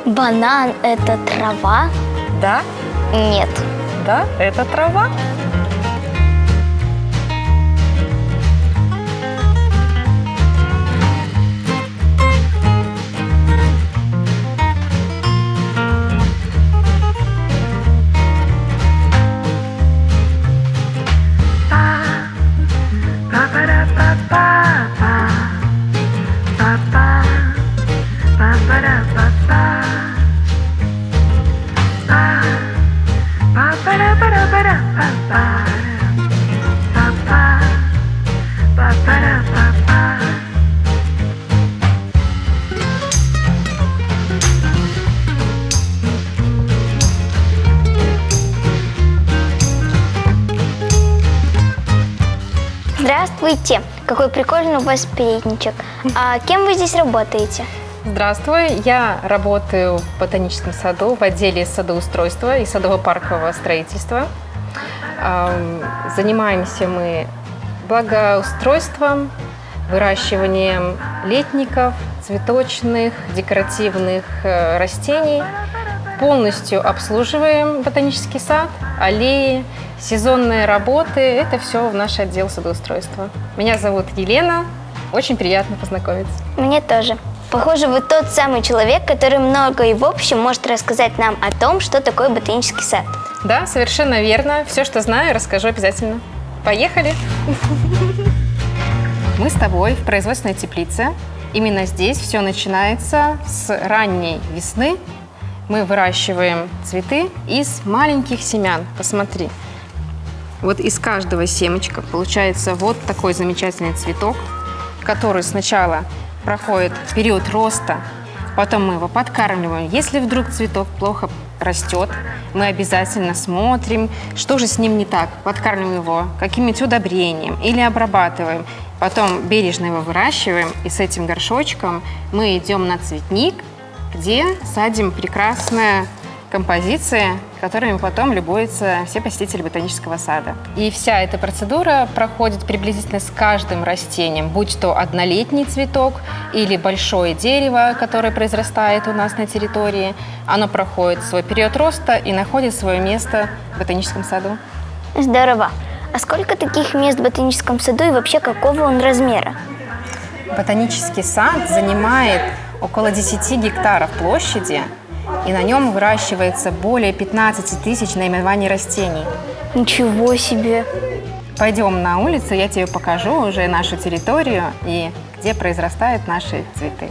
Банан – это трава? Да? Нет. Да, это трава. Здравствуйте! Какой прикольный у вас передничек. А кем вы здесь работаете? Здравствуй, я работаю в ботаническом саду в отделе садоустройства и садово-паркового строительства. Занимаемся мы благоустройством, выращиванием летников, цветочных, декоративных растений. Полностью обслуживаем ботанический сад, аллеи, сезонные работы. Это все в наш отдел садоустройства. Меня зовут Елена. Очень приятно познакомиться. Мне тоже. Похоже, вы тот самый человек, который много и в общем может рассказать нам о том, что такое ботанический сад. Да, совершенно верно. Все, что знаю, расскажу обязательно. Поехали! Мы с тобой в производственной теплице. Именно здесь все начинается с ранней весны. Мы выращиваем цветы из маленьких семян. Посмотри. Вот из каждого семечка получается вот такой замечательный цветок, который сначала проходит период роста, потом мы его подкармливаем. Если вдруг цветок плохо растет, мы обязательно смотрим, что же с ним не так. Подкармливаем его каким-нибудь удобрением или обрабатываем. Потом бережно его выращиваем, и с этим горшочком мы идем на цветник, где садим прекрасные композиции, которыми потом любуются все посетители ботанического сада. И вся эта процедура проходит приблизительно с каждым растением, будь то однолетний цветок или большое дерево, которое произрастает у нас на территории. Оно проходит свой период роста и находит свое место в ботаническом саду. Здорово. А сколько таких мест в ботаническом саду и вообще какого он размера? Ботанический сад занимает около 10 гектаров площади, и на нем выращивается более 15 тысяч наименований растений. Ничего себе! Пойдем на улицу, я тебе покажу уже нашу территорию и где произрастают наши цветы.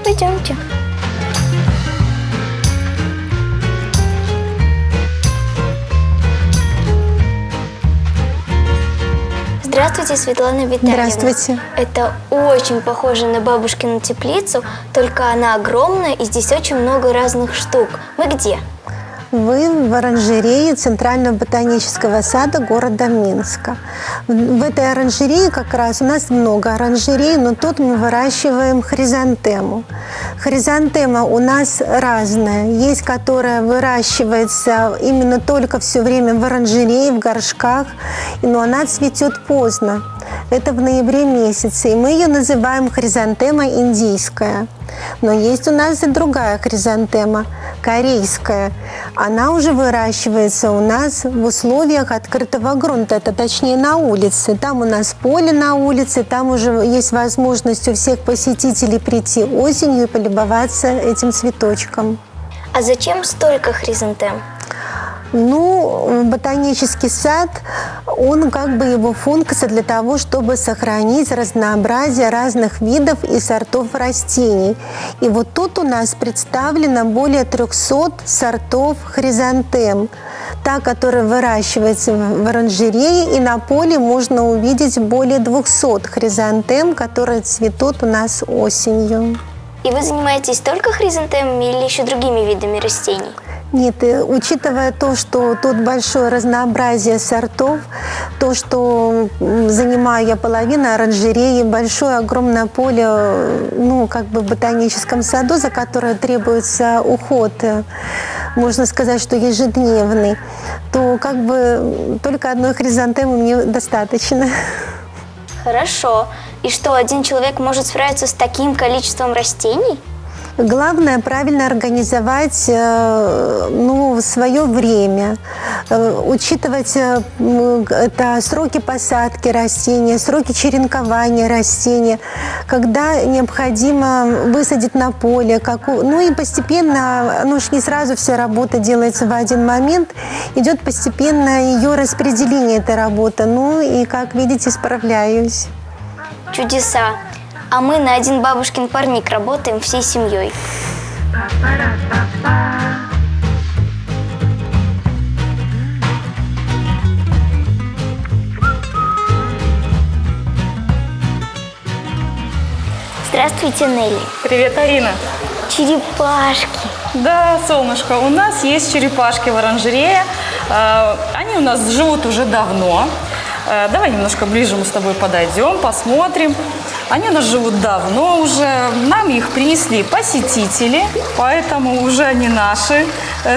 Пойдемте. Здравствуйте, Светлана Витальевна. Здравствуйте. Это очень похоже на бабушкину теплицу, только она огромная и здесь очень много разных штук. Мы где? Вы в оранжерее Центрального ботанического сада города Минска. В этой оранжерее как раз у нас много оранжерей, но тут мы выращиваем хризантему. Хризантема у нас разная. Есть, которая выращивается именно только все время в оранжерее, в горшках, но она цветет поздно. Это в ноябре месяце, и мы ее называем хризантема индийская. Но есть у нас и другая хризантема, корейская. Она уже выращивается у нас в условиях открытого грунта, это точнее на улице. Там у нас поле на улице, там уже есть возможность у всех посетителей прийти осенью и полюбоваться этим цветочком. А зачем столько хризантем? Ну, ботанический сад, он как бы его функция для того, чтобы сохранить разнообразие разных видов и сортов растений. И вот тут у нас представлено более 300 сортов хризантем. Та, которая выращивается в оранжерее, и на поле можно увидеть более 200 хризантем, которые цветут у нас осенью. И вы занимаетесь только хризантемами или еще другими видами растений? Нет, учитывая то, что тут большое разнообразие сортов, то, что занимаю я половину оранжереи, большое огромное поле, ну, как бы в ботаническом саду, за которое требуется уход, можно сказать, что ежедневный, то как бы только одной хризантемы мне достаточно. Хорошо. И что, один человек может справиться с таким количеством растений? Главное правильно организовать свое время, учитывать это сроки посадки растения, сроки черенкования растения, когда необходимо высадить на поле, и постепенно, ж не сразу вся работа делается в один момент, идет постепенно ее распределение этой работы. И, как видите, справляюсь. Чудеса. А мы на один бабушкин парник работаем всей семьей. Здравствуйте, Нелли. Привет, Арина. Черепашки. Да, солнышко, у нас есть черепашки в оранжерее. Они у нас живут уже давно. Давай немножко ближе мы с тобой подойдем, посмотрим. Они у нас живут давно уже. Нам их принесли посетители, поэтому уже они наши,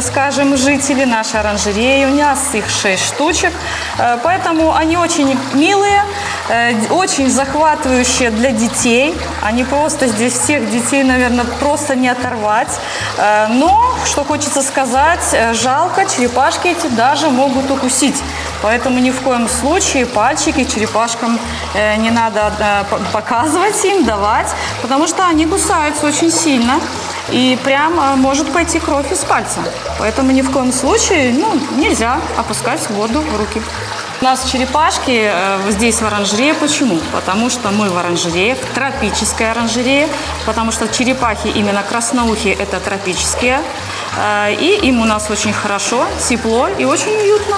скажем, жители нашей оранжереи. У нас их 6 штучек. Поэтому они очень милые, очень захватывающие для детей. Они просто здесь всех детей, наверное, просто не оторвать. Но, что хочется сказать, жалко, черепашки эти даже могут укусить. Поэтому ни в коем случае пальчики черепашкам не надо показывать им, давать, потому что они кусаются очень сильно. И прям может пойти кровь из пальца. Поэтому ни в коем случае нельзя опускать воду в руки. У нас черепашки здесь в оранжерее. Почему? Потому что мы в оранжерее, в тропической оранжерее, потому что черепахи именно красноухие – это тропические. И им у нас очень хорошо, тепло и очень уютно.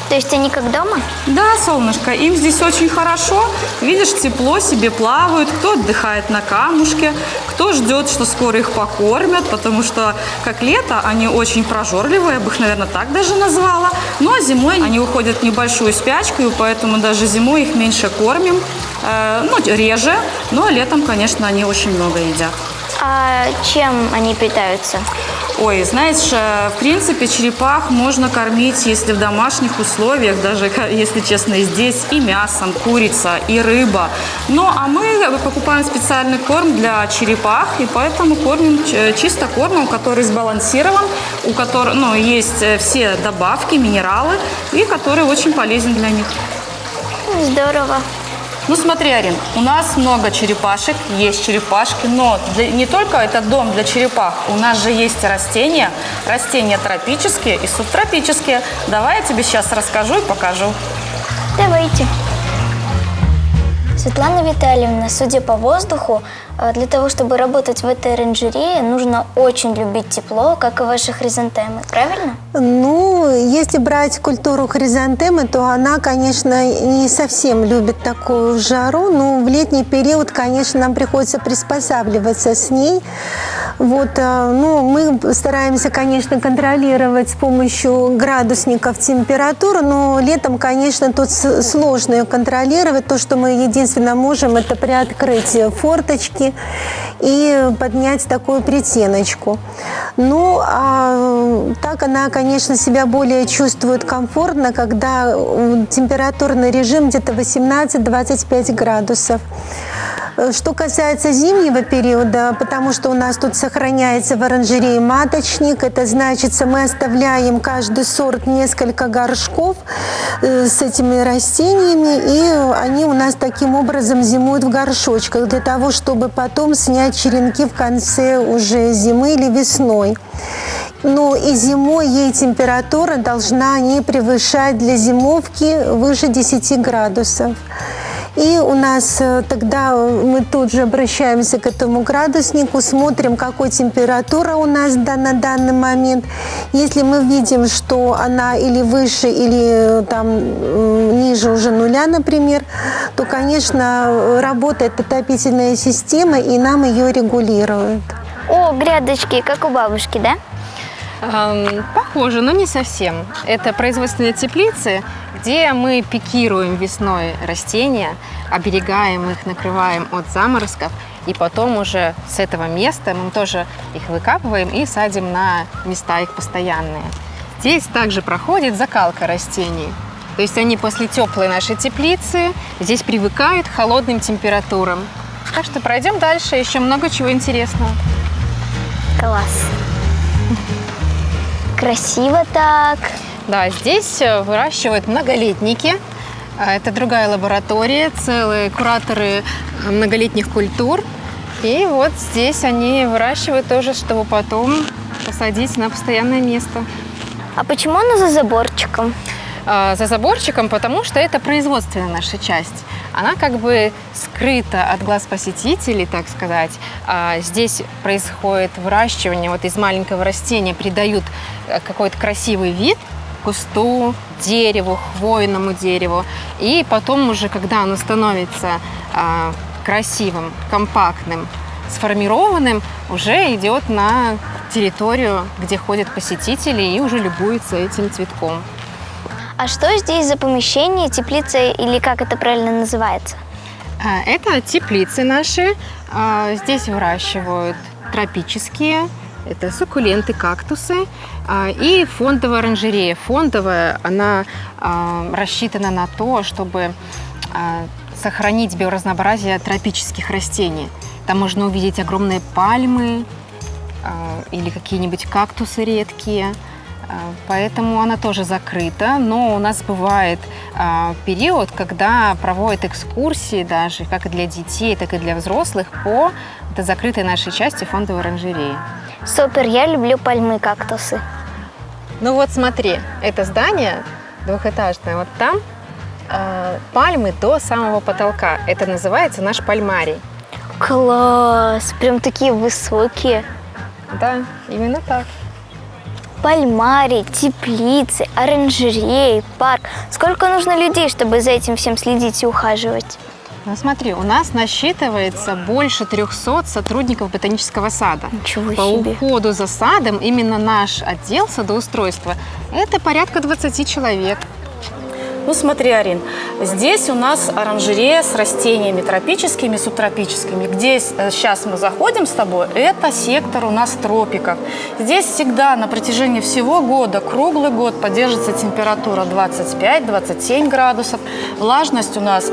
То есть они как дома? Да, солнышко, им здесь очень хорошо. Видишь, тепло, себе плавают. Кто отдыхает на камушке, кто ждет, что скоро их покормят, потому что, как лето, они очень прожорливые, я бы их, наверное, так даже назвала. Но зимой они уходят в небольшую спячку, и поэтому даже зимой их меньше кормим, реже. Но летом, конечно, они очень много едят. А чем они питаются? Ой, знаешь, в принципе, черепах можно кормить, если в домашних условиях, даже, если честно, и здесь, и мясом, курица, и рыба. А мы покупаем специальный корм для черепах, и поэтому кормим чисто кормом, который сбалансирован, у которого есть все добавки, минералы, и который очень полезен для них. Здорово. Смотри, Арин, у нас много черепашек, есть черепашки, но не только этот дом для черепах, у нас же есть растения тропические и субтропические. Давай я тебе сейчас расскажу и покажу. Давайте. Светлана Витальевна, судя по воздуху, для того, чтобы работать в этой оранжерее, нужно очень любить тепло, как и ваши хризантемы, правильно? Если брать культуру хризантемы, то она, конечно, не совсем любит такую жару, но в летний период, конечно, нам приходится приспосабливаться с ней. Мы стараемся, конечно, контролировать с помощью градусников температуру, но летом, конечно, тут сложно ее контролировать. То, что мы единственно можем, это приоткрыть форточки и поднять такую притеночку. Так она, конечно, себя более чувствует комфортно, когда температурный режим где-то 18-25 градусов. Что касается зимнего периода, потому что у нас тут сохраняется в оранжерее маточник, это значит, мы оставляем каждый сорт несколько горшков с этими растениями, и они у нас таким образом зимуют в горшочках, для того, чтобы потом снять черенки в конце уже зимы или весной. И зимой ей температура должна не превышать для зимовки выше 10 градусов. И у нас тогда мы тут же обращаемся к этому градуснику, смотрим, какая температура у нас на данный момент. Если мы видим, что она или выше, или ниже уже нуля, например, то, конечно, работает отопительная система, и нам ее регулируют. О, грядочки, как у бабушки, да? Похоже, но не совсем. Это производственные теплицы, где мы пикируем весной растения, оберегаем их, накрываем от заморозков, и потом уже с этого места мы тоже их выкапываем и садим на места их постоянные. Здесь также проходит закалка растений. То есть они после теплой нашей теплицы здесь привыкают к холодным температурам. Так что пройдем дальше, еще много чего интересного. Класс. Красиво так. Да, здесь выращивают многолетники. Это другая лаборатория, целые кураторы многолетних культур. И вот здесь они выращивают тоже, чтобы потом посадить на постоянное место. А почему она за заборчиком? За заборчиком, потому что это производственная наша часть. Она как бы скрыта от глаз посетителей, так сказать. Здесь происходит выращивание вот из маленького растения, придают какой-то красивый вид кусту, дереву, хвойному дереву. И потом уже, когда оно становится красивым, компактным, сформированным, уже идет на территорию, где ходят посетители и уже любуются этим цветком. А что здесь за помещение, теплица или как это правильно называется? Это теплицы наши. Здесь выращивают тропические, это суккуленты, кактусы и фондовая оранжерея. Фондовая, она рассчитана на то, чтобы сохранить биоразнообразие тропических растений. Там можно увидеть огромные пальмы или какие-нибудь кактусы редкие. Поэтому она тоже закрыта, но у нас бывает период, когда проводят экскурсии даже, как и для детей, так и для взрослых, по этой закрытой нашей части фондовой оранжереи. Супер, я люблю пальмы и кактусы. Ну вот смотри, это здание двухэтажное, вот там пальмы до самого потолка. Это называется наш пальмарий. Класс, прям такие высокие. Да, именно так. Пальмарий, теплицы, оранжереи, парк. Сколько нужно людей, чтобы за этим всем следить и ухаживать? Ну смотри, у нас насчитывается больше 300 сотрудников ботанического сада. Ничего По себе. уходу за садом именно наш отдел садоустройства – это порядка 20 человек. Ну смотри, Арин, здесь у нас оранжерея с растениями тропическими, субтропическими. Где сейчас мы заходим с тобой, это сектор у нас тропиков. Здесь всегда на протяжении всего года, круглый год поддерживается температура 25-27 градусов. Влажность у нас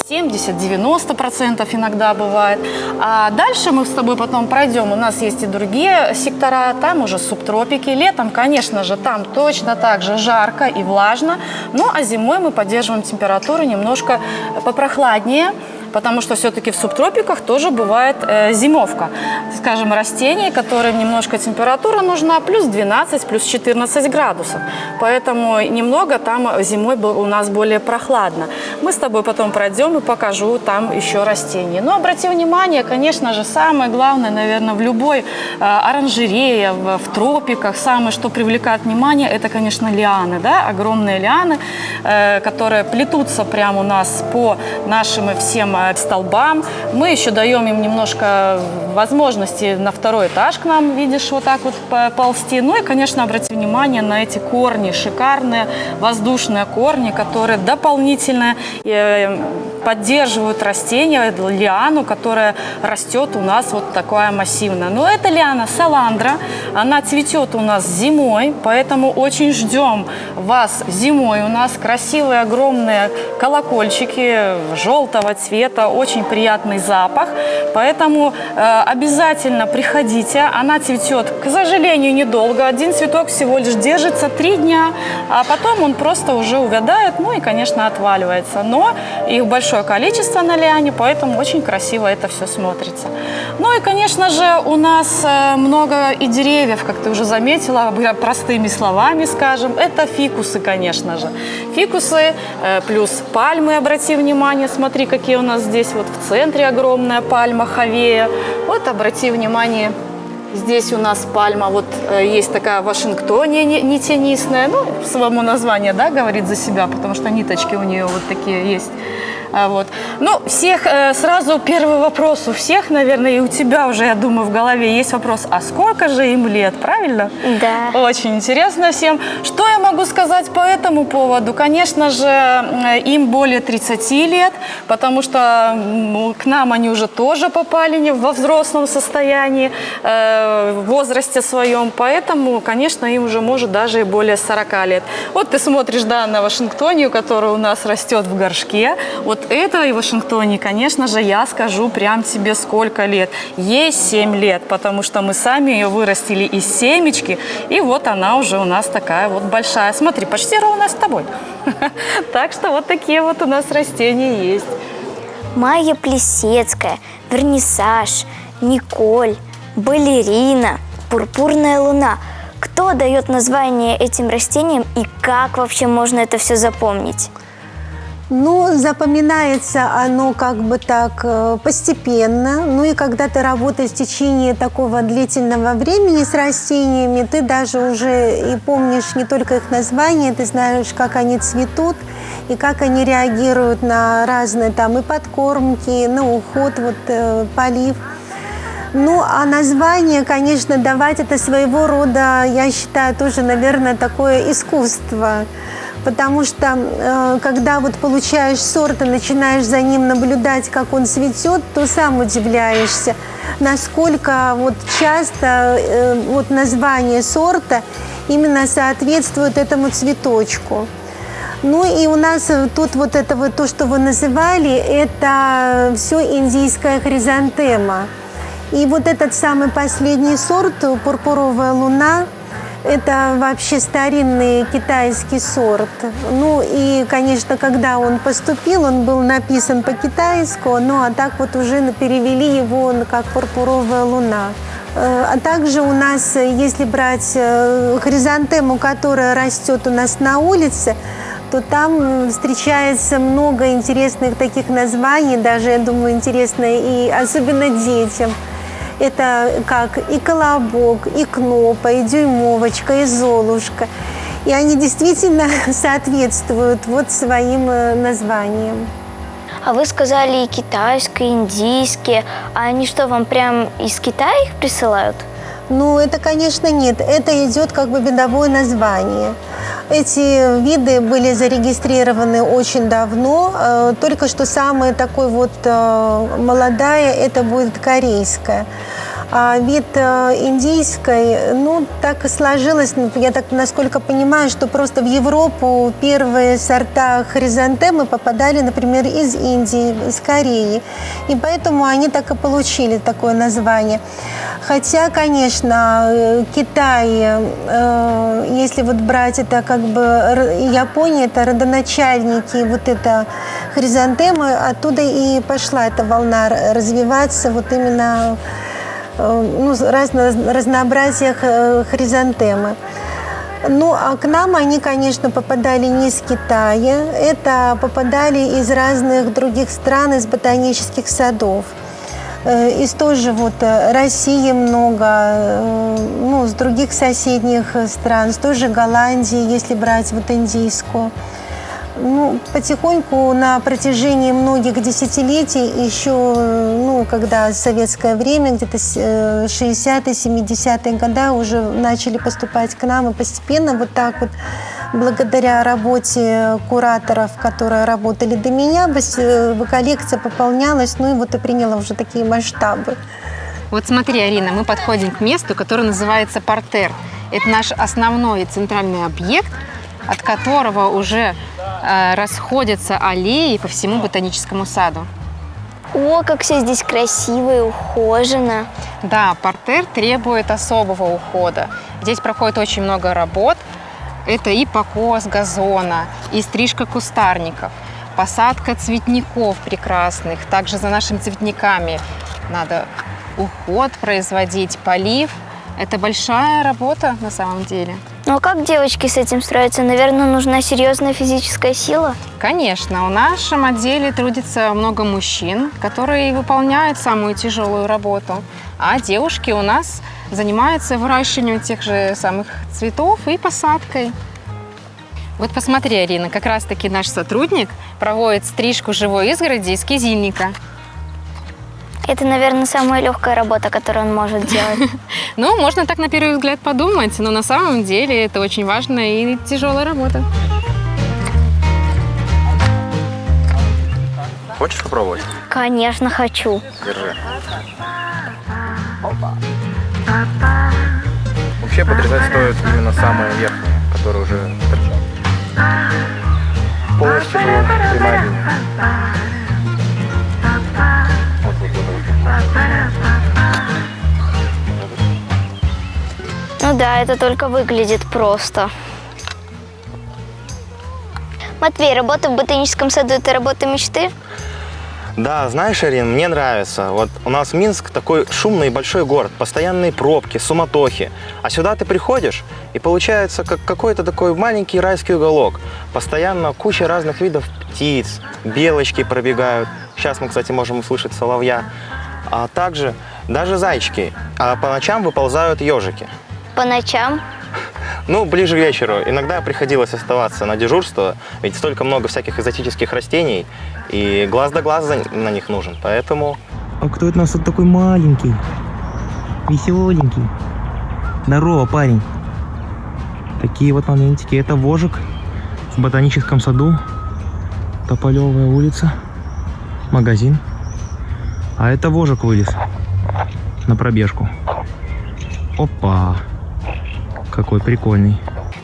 70-90% иногда бывает. А дальше мы с тобой потом пройдем. У нас есть и другие сектора, там уже субтропики. Летом, конечно же, там точно так же жарко и влажно. Ну а зимой мы поддерживаем температуру немножко попрохладнее, потому что все-таки в субтропиках тоже бывает зимовка. Скажем, растения, которым немножко температура нужна, плюс 12, плюс 14 градусов. Поэтому немного там зимой у нас более прохладно. Мы с тобой потом пройдем и покажу там еще растения. Но обрати внимание, конечно же, самое главное, наверное, в любой оранжерее, в тропиках, самое, что привлекает внимание, это, конечно, лианы, да? Огромные лианы, которые плетутся прямо у нас по нашим всем столбам. Мы еще даем им немножко возможности на второй этаж к нам, видишь, вот так вот ползти. Ну и, конечно, обрати внимание на эти корни, шикарные воздушные корни, которые дополнительно поддерживают растение, лиану, которая растет у нас вот такая массивная. Но это лиана саландра, она цветет у нас зимой, поэтому очень ждем вас зимой. У нас красивые огромные колокольчики желтого цвета, очень приятный запах, поэтому обязательно приходите. Она цветет, к сожалению, недолго. Один цветок всего лишь держится 3 дня, а потом он просто уже увядает, ну и, конечно, отваливается. Но их большое количество на лиане, поэтому очень красиво это все смотрится. Ну и, конечно же, у нас много и деревьев, как ты уже заметила, простыми словами скажем, это фикусы, конечно же. Фикусы плюс пальмы, обрати внимание, смотри, какие у нас здесь вот в центре огромная пальма хавея. Вот обрати внимание, здесь у нас пальма, вот есть такая в Вашингтоне нитянистная, ну, само название, да, говорит за себя, потому что ниточки у нее вот такие есть. Вот. Ну, всех, сразу первый вопрос у всех, наверное, и у тебя уже, я думаю, в голове есть вопрос, а сколько же им лет, правильно? Да. Очень интересно всем. Что я могу сказать по этому поводу? Конечно же, им более 30 лет, потому что к нам они уже тоже попали во взрослом состоянии, в возрасте своем, поэтому, конечно, им уже может даже и более 40 лет. Вот ты смотришь, да, на Вашингтонию, которая у нас растет в горшке. Вот этой Вашингтонии, конечно же, я скажу прям тебе сколько лет. Ей 7 лет, потому что мы сами ее вырастили из семечки, и вот она уже у нас такая вот большая. Смотри, почти ровно с тобой. Так что вот такие вот у нас растения есть. Майя Плесецкая, вернисаж, Николь, балерина, пурпурная луна. Кто дает название этим растениям и как вообще можно это все запомнить? Ну, запоминается оно как бы так постепенно. Ну и когда ты работаешь в течение такого длительного времени с растениями, ты даже уже и помнишь не только их название, ты знаешь, как они цветут и как они реагируют на разные там и подкормки, на уход, вот полив. Ну, а название, конечно, давать это своего рода, я считаю, тоже, наверное, такое искусство. Потому что, когда вот получаешь сорт и начинаешь за ним наблюдать, как он цветет, то сам удивляешься, насколько вот часто вот название сорта именно соответствует этому цветочку. Ну и у нас тут вот это вот то, что вы называли, это все индийская хризантема. И вот этот самый последний сорт, пурпуровая луна, это вообще старинный китайский сорт. Ну и, конечно, когда он поступил, он был написан по-китайски, ну а так вот уже перевели его как пурпуровая луна. А также у нас, если брать хризантему, которая растет у нас на улице, то там встречается много интересных таких названий, даже, я думаю, интересно и особенно детям. Это как и колобок, и кнопа, и дюймовочка, и золушка. И они действительно соответствуют вот своим названиям. А вы сказали и китайские, и индийские. А они что, вам прям из Китая их присылают? Ну, это, конечно, нет. Это идет как бы видовое название. Эти виды были зарегистрированы очень давно. Только что самая такой вот молодая, это будет корейская. А вид индийской, ну, так и сложилось, я так, насколько понимаю, что просто в Европу первые сорта хризантемы попадали, например, из Индии, из Кореи. И поэтому они так и получили такое название. Хотя, конечно, Китай, если вот брать это как бы Япония, это родоначальники вот это хризантемы, оттуда и пошла эта волна развиваться вот именно ну, разнообразие хризантемы. Ну, а к нам они, конечно, попадали не из Китая, это попадали из разных других стран, из ботанических садов. Из той же вот России много, ну, с других соседних стран, с той же Голландии, если брать вот индийскую. Ну, потихоньку на протяжении многих десятилетий, еще, ну, когда советское время, где-то 60-е, 70-е годы уже начали поступать к нам, и постепенно вот так вот, благодаря работе кураторов, которые работали до меня, коллекция пополнялась, ну и вот и приняла уже такие масштабы. Вот смотри, Арина, мы подходим к месту, которое называется партер. Это наш основной центральный объект, от которого уже расходятся аллеи по всему ботаническому саду. О, как все здесь красиво и ухожено. Да, партер требует особого ухода. Здесь проходит очень много работ. Это и покос газона, и стрижка кустарников, посадка цветников прекрасных. Также за нашими цветниками надо уход производить, полив. Это большая работа на самом деле. Ну а как девочки с этим справятся? Наверное, нужна серьезная физическая сила. Конечно, в нашем отделе трудится много мужчин, которые выполняют самую тяжелую работу. А девушки у нас занимаются выращиванием тех же самых цветов и посадкой. Вот посмотри, Арина, как раз-таки наш сотрудник проводит стрижку живой изгороди из кизильника. Это, наверное, самая легкая работа, которую он может делать. Ну, можно так на первый взгляд подумать, но на самом деле это очень важная и тяжелая работа. Хочешь попробовать? Конечно, хочу. Держи. Вообще подрезать стоит именно самые верхние, которые уже торчат. Полностью прямая линия. Ну да, это только выглядит просто. Матвей, работа в ботаническом саду – это работа мечты? Да, знаешь, Арин, мне нравится. Вот у нас Минск такой шумный и большой город, постоянные пробки, суматохи. А сюда ты приходишь, и получается как какой-то такой маленький райский уголок. Постоянно куча разных видов птиц, белочки пробегают. Сейчас мы, кстати, можем услышать соловья. А также даже зайчики. А по ночам выползают ежики. По ночам? Ну, ближе к вечеру. Иногда приходилось оставаться на дежурство, ведь столько много всяких экзотических растений, и глаз да глаз на них нужен, поэтому... А кто это у нас вот такой маленький, веселенький? Здорово, парень. Такие вот моментики. Это вожик в ботаническом саду. Тополевая улица. Магазин. А это вожик вылез на пробежку. Опа! Какой прикольный.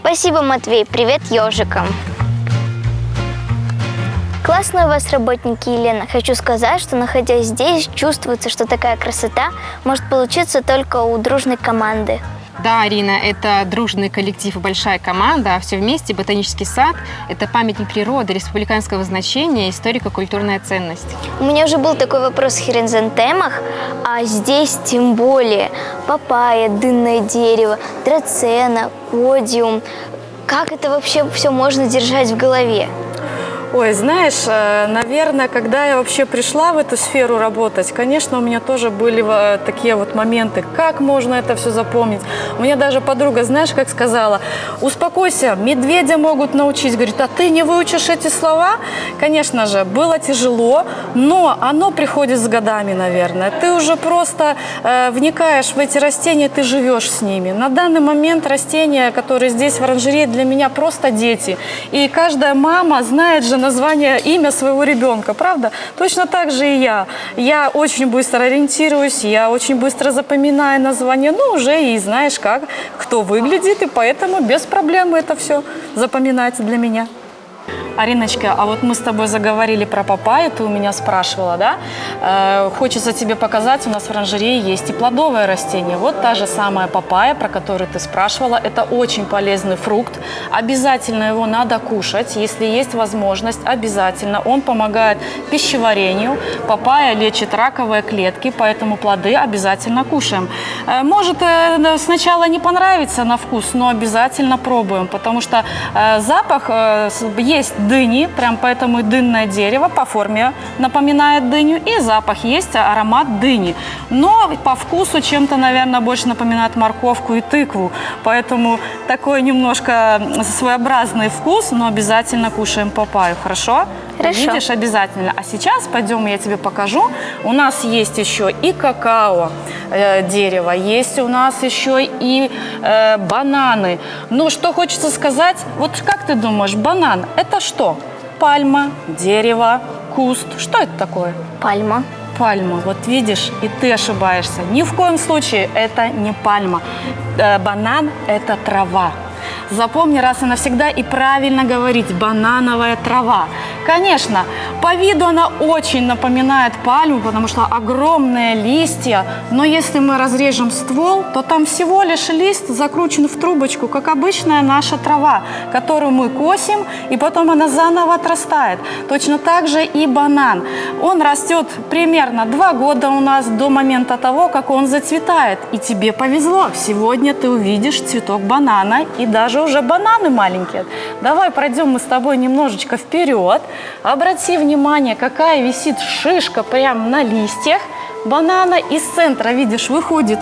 Спасибо, Матвей. Привет ежикам. Классные у вас работники, Елена. Хочу сказать, что, находясь здесь, чувствуется, что такая красота может получиться только у дружной команды. Да, Арина, это дружный коллектив и большая команда, а все вместе ботанический сад – это памятник природы республиканского значения, историко-культурная ценность. У меня уже был такой вопрос в хризантемах, а здесь тем более папайя, дынное дерево, драцена, кодиум. Как это вообще все можно держать в голове? Ой, знаешь, наверное, когда я вообще пришла в эту сферу работать, конечно, у меня тоже были такие вот моменты, как можно это все запомнить. У меня даже подруга, знаешь, как сказала: успокойся, медведя могут научить. Говорит, а ты не выучишь эти слова? Конечно же, было тяжело, но оно приходит с годами, наверное. Ты уже просто вникаешь в эти растения, ты живешь с ними. На данный момент растения, которые здесь в оранжерее, для меня просто дети. И каждая мама знает же название, имя своего ребенка, правда? Точно так же и я. Я очень быстро ориентируюсь, я очень быстро запоминаю название, ну, уже и знаешь, как, кто выглядит, и поэтому без проблем это все запоминается для меня. Ариночка, а вот мы с тобой заговорили про папайю, ты у меня спрашивала, да? Хочется тебе показать, у нас в оранжерее есть и плодовое растение. Вот та же самая папайя, про которую ты спрашивала, это очень полезный фрукт. Обязательно его надо кушать, если есть возможность, обязательно. Он помогает пищеварению. Папайя лечит раковые клетки, поэтому плоды обязательно кушаем. Может сначала не понравится на вкус, но обязательно пробуем, потому что запах есть дыни, прям поэтому и дынное дерево по форме напоминает дыню, и запах есть, аромат дыни. Но по вкусу чем-то, наверное, больше напоминает морковку и тыкву, поэтому такой немножко своеобразный вкус, но обязательно кушаем папайю, хорошо? Хорошо. Видишь, обязательно. А сейчас пойдем, я тебе покажу. У нас есть еще и какао дерево, есть у нас еще и бананы. Ну, что хочется сказать, вот как ты думаешь, банан – это что? Пальма, дерево, куст. Что это такое? Пальма. Пальма. Вот видишь, и ты ошибаешься. Ни в коем случае это не пальма. Банан – это трава. Запомни раз и навсегда и правильно говорить: банановая трава. Конечно, по виду она очень напоминает пальму, потому что огромные листья, но если мы разрежем ствол, то там всего лишь лист закручен в трубочку, как обычная наша трава, которую мы косим, и потом она заново отрастает. Точно так же и банан. Он растет примерно 2 года у нас до момента того, как он зацветает. И тебе повезло, сегодня ты увидишь цветок банана и даже уже бананы маленькие. Давай пройдем мы с тобой немножечко вперед. Обрати внимание, какая висит шишка прямо на листьях. банана. Из центра, видишь, выходит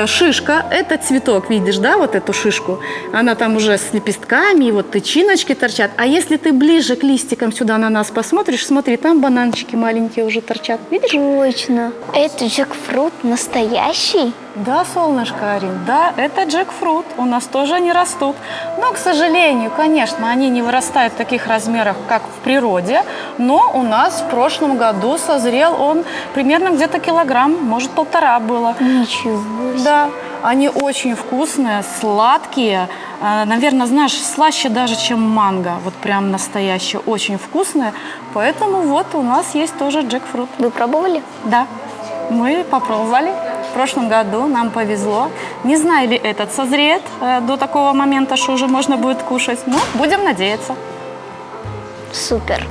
шишка. Это цветок, видишь, да, вот эту шишку? Она там уже с лепестками, и вот тычиночки торчат. А если ты ближе к листикам сюда на нас посмотришь, смотри, там бананчики маленькие уже торчат. Видишь? Точно. Это джекфрут настоящий? Да, солнышко, Арин, да, это джекфрут. У нас тоже они растут. Но, к сожалению, конечно, они не вырастают в таких размерах, как в природе. Но у нас в прошлом году созрел он примерно где-то килограмм, может, 1,5 было. Ничего себе. Да, они очень вкусные, сладкие. Наверное, знаешь, слаще даже, чем манго. Вот прям настоящие, очень вкусные. Поэтому вот у нас есть тоже джекфрут. Вы пробовали? Да, мы попробовали. В прошлом году нам повезло. Не знаю, ли этот созреет до такого момента, что уже можно будет кушать. Но будем надеяться. Супер.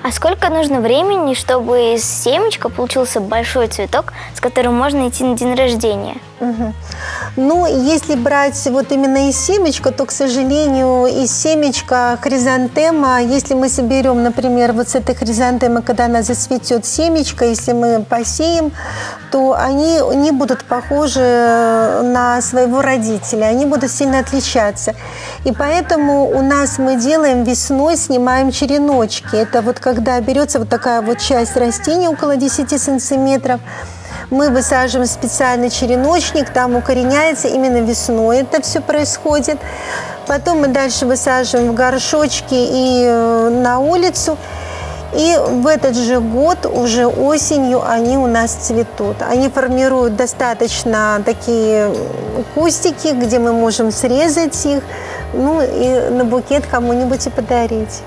А сколько нужно времени, чтобы из семечка получился большой цветок, с которым можно идти на день рождения? Ну, если брать вот именно из семечка, то, к сожалению, из семечка хризантема, если мы соберем, например, вот с этой хризантемы, когда она зацветет семечко, если мы посеем, то они не будут похожи на своего родителя, они будут сильно отличаться. И поэтому у нас мы делаем весной, снимаем череночки. Это вот когда берется вот такая вот часть растения, около 10 сантиметров, мы высаживаем специальный череночник, там укореняется именно весной это все происходит. Потом мы дальше высаживаем в горшочки и на улицу. И в этот же год, уже осенью, они у нас цветут. Они формируют достаточно такие кустики, где мы можем срезать их, ну и на букет кому-нибудь и подарить.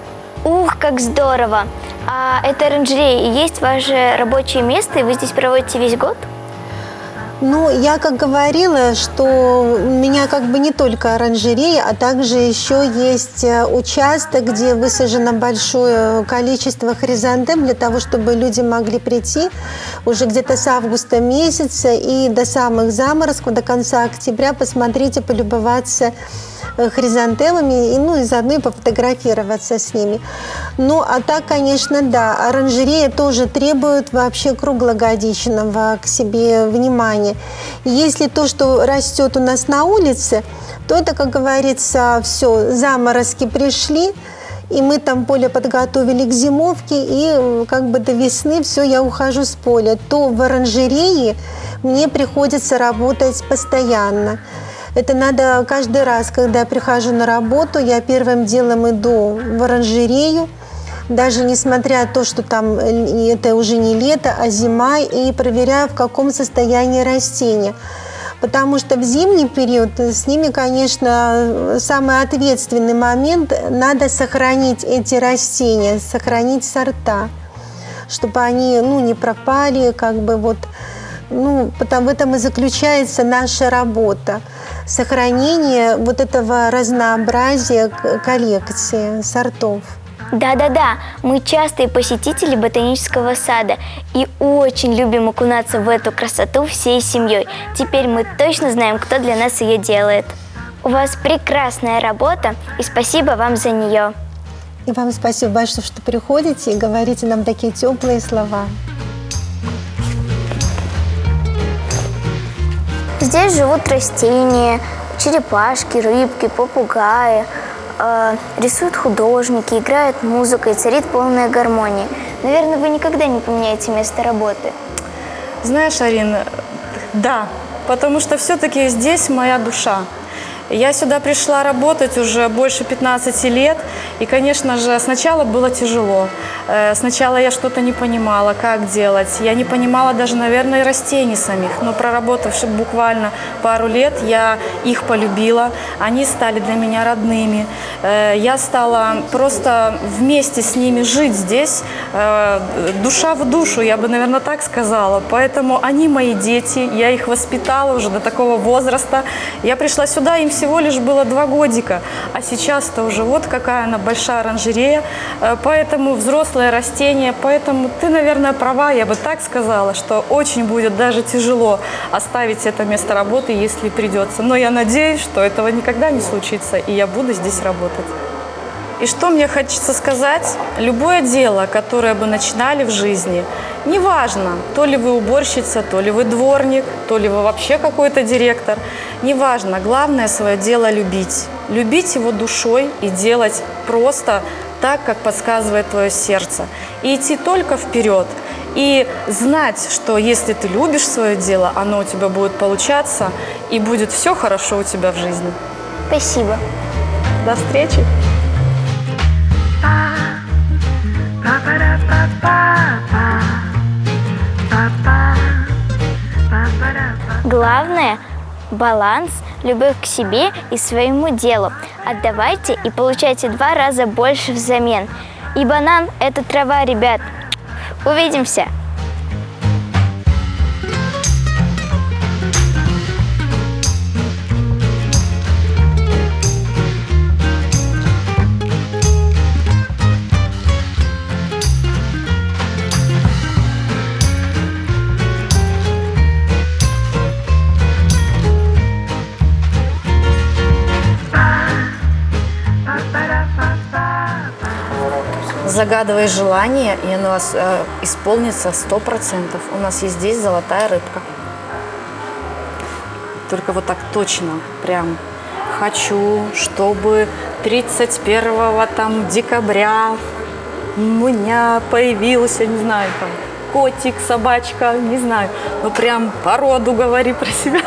Ух, как здорово! А это оранжерея и есть ваше рабочее место, и вы здесь проводите весь год? Ну, я как говорила, что у меня как бы не только оранжерея, а также еще есть участок, где высажено большое количество хризантем для того, чтобы люди могли прийти уже где-то с августа месяца и до самых заморозков, до конца октября, посмотреть и полюбоваться хризантемами, и заодно и пофотографироваться с ними. Ну, а так, конечно, да, оранжерея тоже требует вообще круглогодичного к себе внимания. Если то, что растет у нас на улице, то это, как говорится, все, заморозки пришли, и мы там поле подготовили к зимовке, и как бы до весны все, я ухожу с поля. То в оранжерее мне приходится работать постоянно. Это надо каждый раз, когда я прихожу на работу, я первым делом иду в оранжерею, даже несмотря на то, что там это уже не лето, а зима, и проверяю, в каком состоянии растения. Потому что в зимний период с ними, конечно, самый ответственный момент – надо сохранить эти растения, сохранить сорта, чтобы они не пропали, как бы вот. В этом и заключается наша работа. Сохранение вот этого разнообразия коллекции сортов. Да-да-да, мы частые посетители ботанического сада и очень любим окунаться в эту красоту всей семьей. Теперь мы точно знаем, кто для нас ее делает. У вас прекрасная работа, и спасибо вам за нее. И вам спасибо большое, что приходите и говорите нам такие теплые слова. Здесь живут растения, черепашки, рыбки, попугаи, рисуют художники, играет музыка и царит полная гармония. Наверное, вы никогда не поменяете место работы. Знаешь, Арин, да, потому что все-таки здесь моя душа. Я сюда пришла работать уже больше 15 лет, и, конечно же, сначала было тяжело. Сначала я что-то не понимала, как делать. Я не понимала даже, наверное, растений самих. Но проработавши буквально пару лет, я их полюбила. Они стали для меня родными. Я стала просто вместе с ними жить здесь, душа в душу, я бы, наверное, так сказала. Поэтому они мои дети, я их воспитала уже до такого возраста. Я пришла сюда, им всего лишь было 2 годика, а сейчас-то уже вот какая она большая оранжерея, поэтому взрослые растения, поэтому ты, наверное, права, я бы так сказала, что очень будет даже тяжело оставить это место работы, если придется. Но я надеюсь, что этого никогда не случится, и я буду здесь работать. И что мне хочется сказать? Любое дело, которое вы начинали в жизни, неважно, то ли вы уборщица, то ли вы дворник, то ли вы вообще какой-то директор, неважно, главное свое дело любить. Любить его душой и делать просто так, как подсказывает твое сердце. И идти только вперед. И знать, что если ты любишь свое дело, оно у тебя будет получаться, и будет все хорошо у тебя в жизни. Спасибо. До встречи! Главное – баланс, любовь к себе и своему делу. Отдавайте и получайте 2 раза больше взамен. И банан – это трава, ребят. Увидимся! Загадывай желание, и оно исполнится 100%. У нас есть здесь золотая рыбка. Только вот так точно, прям хочу, чтобы 31 декабря у меня появился, не знаю, там, котик, собачка, не знаю, ну прям породу говори про себя.